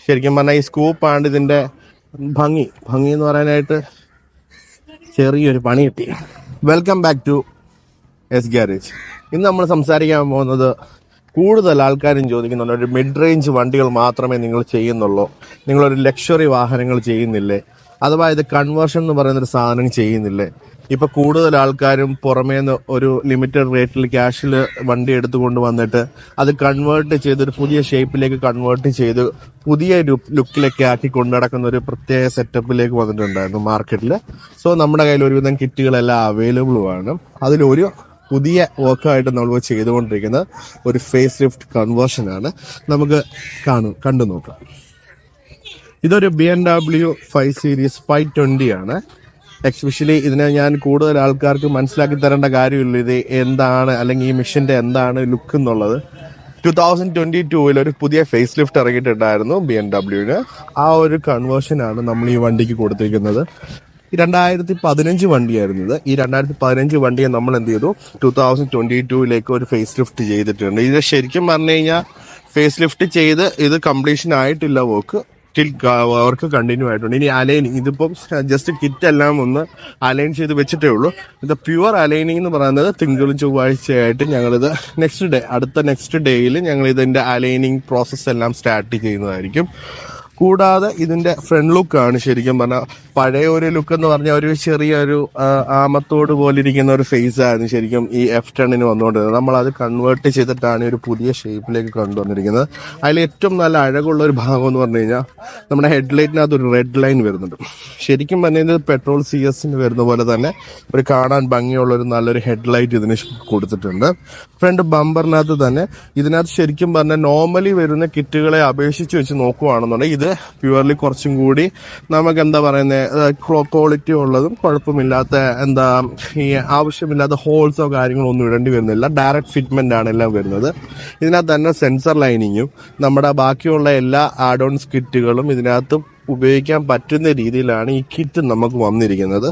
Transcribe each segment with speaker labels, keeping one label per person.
Speaker 1: ശരിക്കും പറഞ്ഞാൽ ഈ സ്കൂപ്പാണ് ഇതിൻ്റെ ഭംഗി എന്ന് പറയാനായിട്ട് ചെറിയൊരു പണി കിട്ടി. Welcome back to S garage. ഇന്ന് നമ്മൾ സംസാരിക്കാൻ പോകുന്നത് കൂടുതൽ ആൾക്കാരും ചോദിക്കുന്നുണ്ട്, ഒരു മിഡ് റേഞ്ച് വണ്ടികൾ മാത്രമേ നിങ്ങൾ ചെയ്യുന്നുള്ളൂ, നിങ്ങളൊരു ലക്ഷറി വാഹനങ്ങൾ ചെയ്യുന്നില്ലേ, അഥവാ ഇത് കൺവേർഷൻ എന്ന് പറയുന്നൊരു സാധനം ചെയ്യുന്നില്ലേ. ഇപ്പൊ കൂടുതൽ ആൾക്കാരും പുറമേ നിന്ന് ഒരു ലിമിറ്റഡ് റേറ്റിൽ ക്യാഷിൽ വണ്ടി എടുത്തുകൊണ്ട് വന്നിട്ട് അത് കൺവേർട്ട് ചെയ്ത് ഒരു പുതിയ ഷേപ്പിലേക്ക് കൺവേർട്ട് ചെയ്ത് പുതിയ ലുക്കിലേക്ക് ആക്കി കൊണ്ടു നടക്കുന്ന ഒരു പ്രത്യേക സെറ്റപ്പിലേക്ക് വന്നിട്ടുണ്ടായിരുന്നു മാർക്കറ്റിൽ. സോ നമ്മുടെ കയ്യിൽ ഒരുവിധം കിറ്റുകളെല്ലാം അവൈലബിളുമാണ്. അതിലൊരു പുതിയ വർക്കായിട്ട് നമ്മൾ ചെയ്തുകൊണ്ടിരിക്കുന്നത് ഒരു ഫേസ് ലിഫ്റ്റ് കൺവേർഷൻ ആണ്. നമുക്ക് കണ്ടു നോക്കാം. ഇതൊരു BMW 5 സീരീസ് 520 ആണ്. എക്സ്പെഷ്യലി ഇതിനെ ഞാൻ കൂടുതൽ ആൾക്കാർക്ക് മനസ്സിലാക്കി തരേണ്ട കാര്യമില്ല ഇത് എന്താണ്, അല്ലെങ്കിൽ ഈ മെഷീന്റെ എന്താണ് ലുക്ക് എന്നുള്ളത്. 2022 ഒരു പുതിയ ഫേസ് ലിഫ്റ്റ് ഇറങ്ങിയിട്ടുണ്ടായിരുന്നു BMW-ന്. ആ ഒരു കൺവേർഷനാണ് നമ്മൾ ഈ വണ്ടിക്ക് കൊടുത്തിരിക്കുന്നത്. 2015 വണ്ടിയായിരുന്നു ഇത്. ഈ 2015 വണ്ടിയെ നമ്മൾ എന്ത് ചെയ്തു, 2022 ഒരു ഫേസ് ലിഫ്റ്റ് ചെയ്തിട്ടുണ്ട്. ഇത് ശരിക്കും പറഞ്ഞു കഴിഞ്ഞാൽ ഫേസ് ലിഫ്റ്റ് ചെയ്ത് ഇത് കംപ്ലീഷൻ ആയിട്ടില്ല വർക്ക് കണ്ടിന്യൂ ആയിട്ടുണ്ട്. ഇനി അലൈനിങ്, ഇതിപ്പം ജസ്റ്റ് കിറ്റ് എല്ലാം ഒന്ന് അലൈൻ ചെയ്ത് വെച്ചിട്ടേ ഉള്ളൂ. ഇത് പ്യുവർ അലൈനിങ് എന്ന് പറയുന്നത് തിങ്കളും ചൊവ്വാഴ്ചയായിട്ട് ഞങ്ങളിത് നെക്സ്റ്റ് ഡേയിൽ ഞങ്ങൾ ഇതിന്റെ അലൈനിങ് പ്രോസസ്സ് എല്ലാം സ്റ്റാർട്ട് ചെയ്യുന്നതായിരിക്കും. കൂടാതെ ഇതിന്റെ ഫ്രണ്ട് ലുക്കാണ് ശരിക്കും പറഞ്ഞാൽ പഴയ ഒരു ലുക്ക് എന്ന് പറഞ്ഞാൽ ഒരു ചെറിയൊരു ആമത്തോട് പോലെ ഇരിക്കുന്ന ഒരു ഫേസ് ആയിരുന്നു ശരിക്കും ഈ F10 വന്നുകൊണ്ടിരുന്നത്. നമ്മൾ അത് കൺവേർട്ട് ചെയ്തിട്ടാണ് ഒരു പുതിയ ഷേപ്പിലേക്ക് കൊണ്ടുവന്നിരിക്കുന്നത്. അതിൽ ഏറ്റവും നല്ല അഴകുള്ള ഒരു ഭാഗം എന്ന് പറഞ്ഞു കഴിഞ്ഞാൽ നമ്മുടെ ഹെഡ്ലൈറ്റിനകത്ത് ഒരു റെഡ് ലൈൻ വരുന്നുണ്ട്. ശരിക്കും പറഞ്ഞാൽ പെട്രോൾ CS-ന് വരുന്ന പോലെ തന്നെ ഒരു കാണാൻ ഭംഗിയുള്ള ഒരു നല്ലൊരു ഹെഡ്ലൈറ്റ് ഇതിന് കൊടുത്തിട്ടുണ്ട്. ഫ്രണ്ട് ബമ്പറിനകത്ത് തന്നെ ഇതിനകത്ത് ശരിക്കും പറഞ്ഞാൽ നോർമലി വരുന്ന കിറ്റുകളെ അപേക്ഷിച്ച് വെച്ച് നോക്കുകയാണെന്നുണ്ടെങ്കിൽ ഇത് പ്യുവർലി കുറച്ചും കൂടി നമുക്ക് എന്താ പറയുന്നത് ക്വാളിറ്റി ഉള്ളതും കുഴപ്പമില്ലാത്ത ഈ ആവശ്യമില്ലാത്ത ഹോൾസോ കാര്യങ്ങളോ ഒന്നും ഇടേണ്ടി വരുന്നില്ല. ഡയറക്റ്റ് ഫിറ്റ്മെന്റ് ആണ് എല്ലാം വരുന്നത്. ഇതിനകത്ത് തന്നെ സെൻസർ ലൈനിങ്ങും നമ്മുടെ ബാക്കിയുള്ള എല്ലാ ആഡ് ഓൺസ് കിറ്റുകളും ഇതിനകത്ത് ഉപയോഗിക്കാൻ പറ്റുന്ന രീതിയിലാണ് ഈ കിറ്റ് നമുക്ക് വന്നിരിക്കുന്നത്.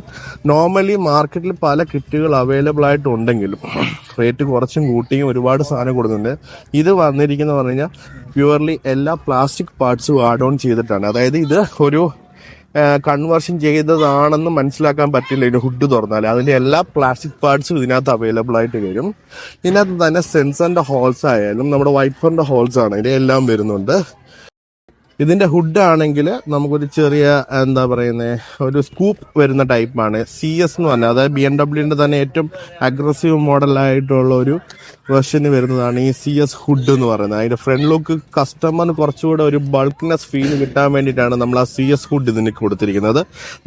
Speaker 1: നോർമലി മാർക്കറ്റിൽ പല കിറ്റുകൾ അവൈലബിൾ ആയിട്ടുണ്ടെങ്കിലും റേറ്റ് കുറച്ചും കൂട്ടിയും ഒരുപാട് സാധനം കൊടുക്കുന്നുണ്ട്. ഇത് വന്നിരിക്കുന്നത് പറഞ്ഞു കഴിഞ്ഞാൽ പ്യുവർലി എല്ലാ പ്ലാസ്റ്റിക് പാർട്സും ആഡ് ഓൺ ചെയ്തിട്ടാണ്. അതായത് ഇത് ഒരു കൺവേർഷൻ ചെയ്തതാണെന്ന് മനസ്സിലാക്കാൻ പറ്റില്ല. ഇതിന്റെ ഹുഡ് തുറന്നാൽ അതിന്റെ എല്ലാ പ്ലാസ്റ്റിക് പാർട്സും ഇതിനകത്ത് അവൈലബിൾ ആയിട്ട് വരും. ഇതിനകത്ത് തന്നെ സെൻസറിന്റെ ഹോൾസ് ആയാലും നമ്മുടെ വൈപ്പറിന്റെ ഹോൾസ് ആണെങ്കിലും എല്ലാം വരുന്നുണ്ട്. ഇതിന്റെ ഹുഡ് ആണെങ്കിൽ നമുക്കൊരു ചെറിയ ഒരു സ്കൂപ്പ് വരുന്ന ടൈപ്പാണ്. CS എന്ന് പറഞ്ഞാൽ അതായത് BMW-ന്റെ തന്നെ ഏറ്റവും അഗ്രസീവ് മോഡലായിട്ടുള്ള ഒരു വെർഷന് വരുന്നതാണ് ഈ CS ഹുഡ് എന്ന് പറയുന്നത്. അതിന്റെ ഫ്രണ്ട് ലുക്ക് കസ്റ്റമറിന് കുറച്ചുകൂടെ ഒരു ബൾക്ക്നെസ് ഫീൽ കിട്ടാൻ വേണ്ടിയിട്ടാണ് നമ്മൾ ആ CS ഹുഡ് ഇതിന് കൊടുത്തിരിക്കുന്നത്.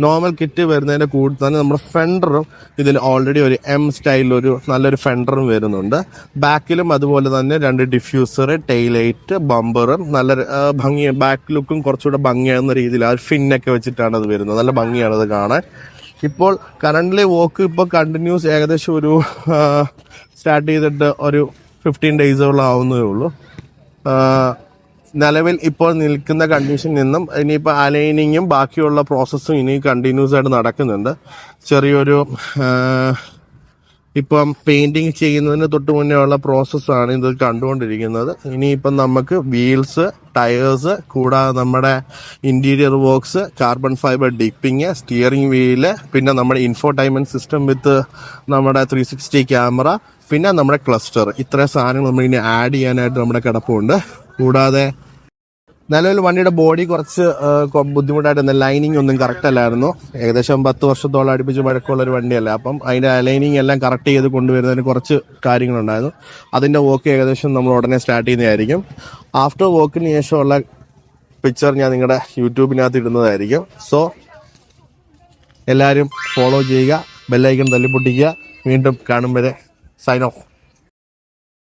Speaker 1: നോർമൽ കിറ്റ് വരുന്നതിന്റെ കൂടെ തന്നെ നമ്മുടെ ഫെൻഡറും ഇതിൽ ഓൾറെഡി ഒരു M സ്റ്റൈലിൽ ഒരു നല്ലൊരു ഫെൻഡറും വരുന്നുണ്ട്. ബാക്കിലും അതുപോലെ തന്നെ 2 ഡിഫ്യൂസർ, ടെയിലൈറ്റ്, ബമ്പറും നല്ല ഭംഗി ബാക്ക് ലുക്കും കുറച്ചുകൂടെ ഭംഗിയാകുന്ന രീതിയിൽ ആ ഫിന്നൊക്കെ വെച്ചിട്ടാണ് അത് വരുന്നത്. നല്ല ഭംഗിയാണ് അത് കാണാൻ. ഇപ്പോൾ കറന്റ്ലി വർക്ക് ഇപ്പോൾ കണ്ടിന്യൂസ് ഏകദേശം ഒരു സ്റ്റാർട്ട് ചെയ്തിട്ട് ഒരു 15 ഡേയ്സോളം ആവുന്നതേ ഉള്ളൂ. നിലവിൽ ഇപ്പോൾ നിൽക്കുന്ന കണ്ടീഷനിൽ നിന്നും ഇനിയിപ്പോൾ അലൈനിങ്ങും ബാക്കിയുള്ള പ്രോസസ്സും ഇനി കണ്ടിന്യൂസ് ആയിട്ട് നടക്കുന്നുണ്ട്. ചെറിയൊരു ഇപ്പം പെയിന്റിങ് ചെയ്യുന്നതിന് തൊട്ട് മുന്നേ ഉള്ള പ്രോസസ്സാണ് ഇത് കണ്ടുകൊണ്ടിരിക്കുന്നത്. ഇനിയിപ്പം നമുക്ക് വീൽസ്, ടയേഴ്സ്, കൂടാതെ നമ്മുടെ interior works, carbon fibre dipping, steering wheel, പിന്നെ നമ്മുടെ ഇൻഫോടൈൻമെന്റ് സിസ്റ്റം വിത്ത് നമ്മുടെ 360 ക്യാമറ, പിന്നെ നമ്മുടെ ക്ലസ്റ്റർ, ഇത്രയും സാധനങ്ങൾ നമ്മൾ ഇനി ആഡ് ചെയ്യാനായിട്ട് നമ്മുടെ കിടപ്പുണ്ട്. കൂടാതെ നിലവിൽ വണ്ടിയുടെ ബോഡി കുറച്ച് ബുദ്ധിമുട്ടായിട്ട് ലൈനിങ് ഒന്നും കറക്റ്റ് അല്ലായിരുന്നു. ഏകദേശം 10 വർഷത്തോളം അടുപ്പിച്ച് പഴക്കമുള്ള ഒരു വണ്ടിയല്ല. അപ്പം അതിന്റെ ലൈനിങ് എല്ലാം കറക്റ്റ് ചെയ്ത് കൊണ്ടുവരുന്നതിന് കുറച്ച് കാര്യങ്ങളുണ്ടായിരുന്നു. അതിന്റെ വർക്ക് ഏകദേശം നമ്മൾ ഉടനെ സ്റ്റാർട്ട് ചെയ്യുന്നതായിരിക്കും. ആഫ്റ്റർ വർക്കിന് ശേഷമുള്ള പിക്ചർ ഞാൻ നിങ്ങളുടെ യൂട്യൂബിനകത്ത് ഇടുന്നതായിരിക്കും. സോ എല്ലാവരും ഫോളോ ചെയ്യുക, ബെല്ലൈക്കൺ തല്ലിപ്പൊട്ടിക്കുക. വീണ്ടും കാണും വരെ സൈൻ ഓഫ്.